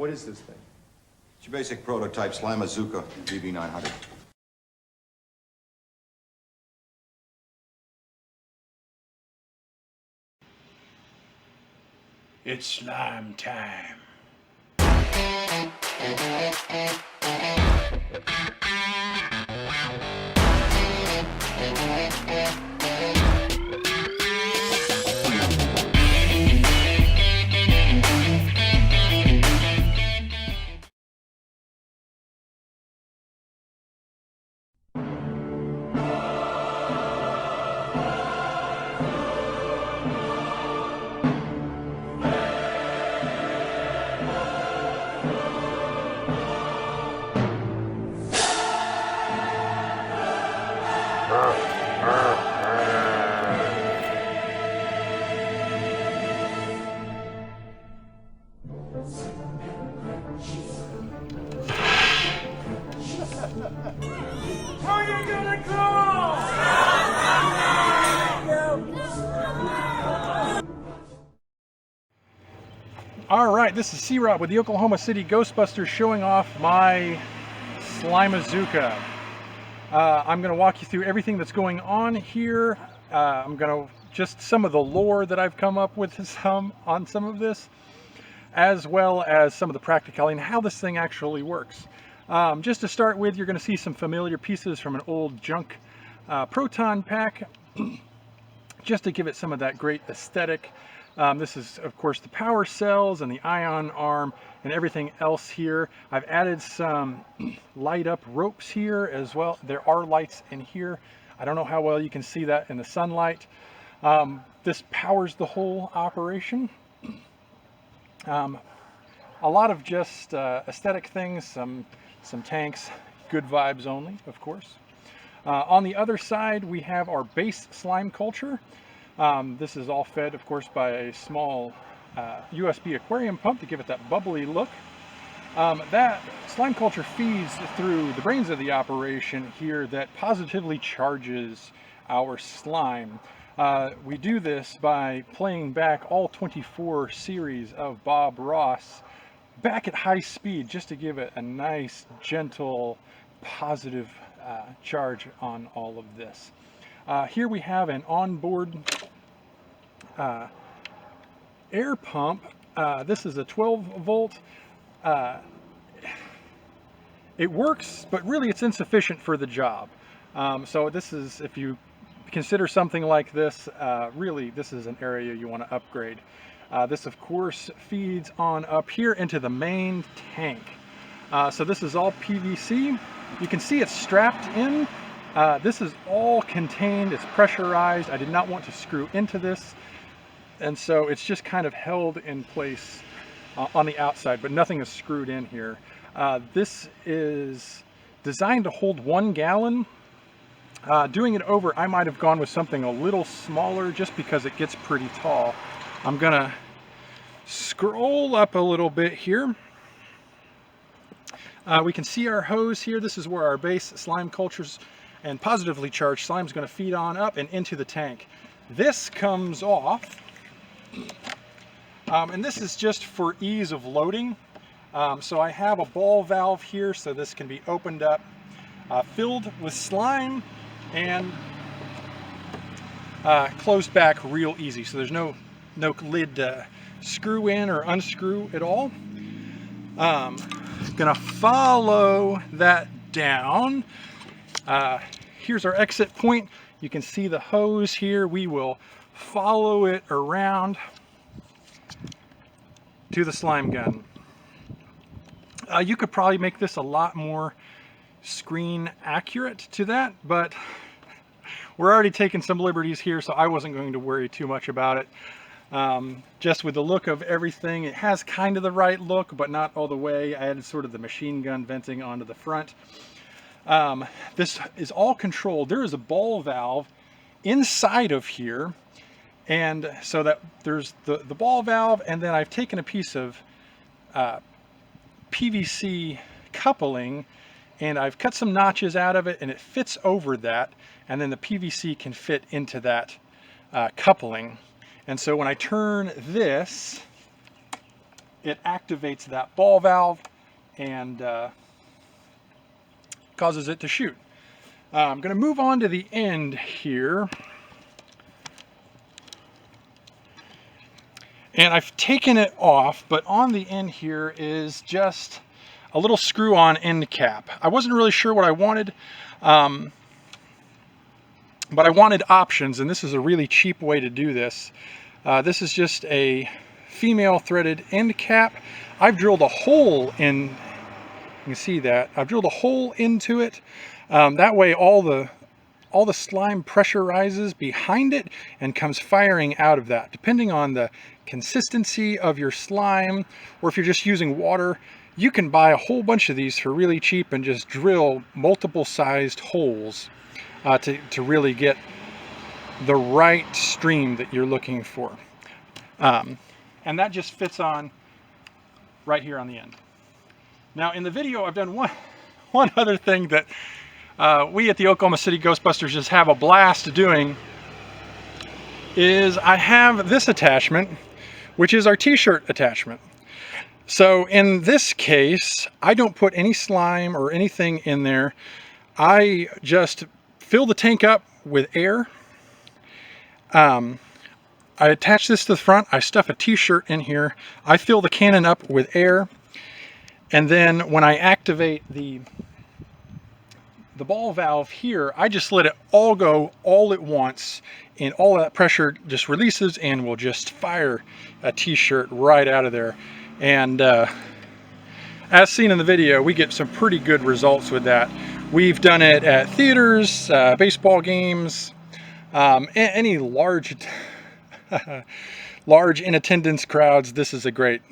What is this thing? It's your basic prototype slime-a-zooka BB900. It's slime time. All right, this is C-Rob with the Oklahoma City Ghostbusters showing off my slime-a-zooka. I'm going to walk you through everything that's going on here. I'm going to just some of the lore that I've come up with on some of this, as well as some of the practicality and how this thing actually works. Just to start with, you're going to see some familiar pieces from an old junk proton pack, just to give it some of that great aesthetic. This is, of course, the power cells and the ion arm and everything else here. I've added some light up ropes here as well. There are lights in here. I don't know how well you can see that in the sunlight. This powers the whole operation. A lot of just aesthetic things, some tanks, good vibes only, of course. On the other side, we have our base slime culture. This is all fed, of course, by a small USB aquarium pump to give it that bubbly look. That slime culture feeds through the brains of the operation here that positively charges our slime. We do this by playing back all 24 series of Bob Ross back at high speed, just to give it a nice, gentle, positive charge on all of this. Here we have an onboard air pump. This is a 12 volt. It works, but really it's insufficient for the job. So this is, if you consider something like this, really this is an area you want to upgrade. This of course feeds on up here into the main tank. So this is all PVC. You can see it's strapped in. This is all contained, it's pressurized. I did not want to screw into this, and so it's just kind of held in place on the outside, but nothing is screwed in here. This is designed to hold 1 gallon. Doing it over, I might have gone with something a little smaller just because it gets pretty tall. I'm gonna scroll up a little bit here. We can see our hose here. This is where our base slime cultures and positively charged slime is going to feed on up and into the tank. This comes off, and this is just for ease of loading. So I have a ball valve here, so this can be opened up, filled with slime, and closed back real easy. So there's no lid to screw in or unscrew at all. Gonna follow that down. Here's our exit point. You can see the hose here. We will follow it around to the slime gun. You could probably make this a lot more screen accurate to that, but we're already taking some liberties here, so I wasn't going to worry too much about it. Just with the look of everything, it has kind of the right look, but not all the way. I added sort of the machine gun venting onto the front. This is all controlled. There is a ball valve inside of here, and so that there's the ball valve, and then I've taken a piece of PVC coupling and I've cut some notches out of it, and it fits over that, and then the PVC can fit into that coupling. And so when I turn this, it activates that ball valve and causes it to shoot. I'm going to move on to the end here. And I've taken it off, but on the end here is just a little screw-on end cap. I wasn't really sure what I wanted, but I wanted options, and this is a really cheap way to do this. This is just a female threaded end cap. I've drilled a hole in, you can see that, I've drilled a hole into it. That way all the slime pressurizes behind it and comes firing out of that. Depending on the consistency of your slime, or if you're just using water, you can buy a whole bunch of these for really cheap and just drill multiple sized holes to really get the right stream that you're looking for. And that just fits on right here on the end. Now in the video, I've done one other thing that we at the Oklahoma City Ghostbusters just have a blast doing, is I have this attachment, which is our t-shirt attachment. So in this case, I don't put any slime or anything in there. I just fill the tank up with air. I attach this to the front. I stuff a t-shirt in here. I fill the cannon up with air. And then when I activate the ball valve here, I just let it all go all at once, and all that pressure just releases and will just fire a t-shirt right out of there. And as seen in the video, we get some pretty good results with that. We've done it at theaters, baseball games, any large in attendance crowds. This is a great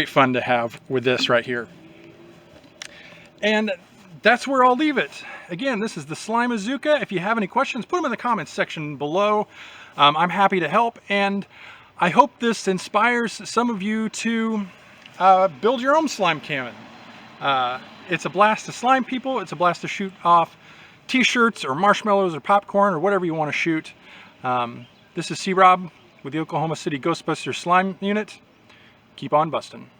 fun to have with this right here. And that's where I'll leave it. Again, this is the slime-a-zooka. If you have any questions, put them in the comments section below. I'm happy to help, and I hope this inspires some of you to build your own slime cannon. It's a blast to slime people. It's a blast to shoot off t-shirts or marshmallows or popcorn or whatever you want to shoot. This is C-Rob with the Oklahoma City Ghostbusters Slime Unit. Keep on busting.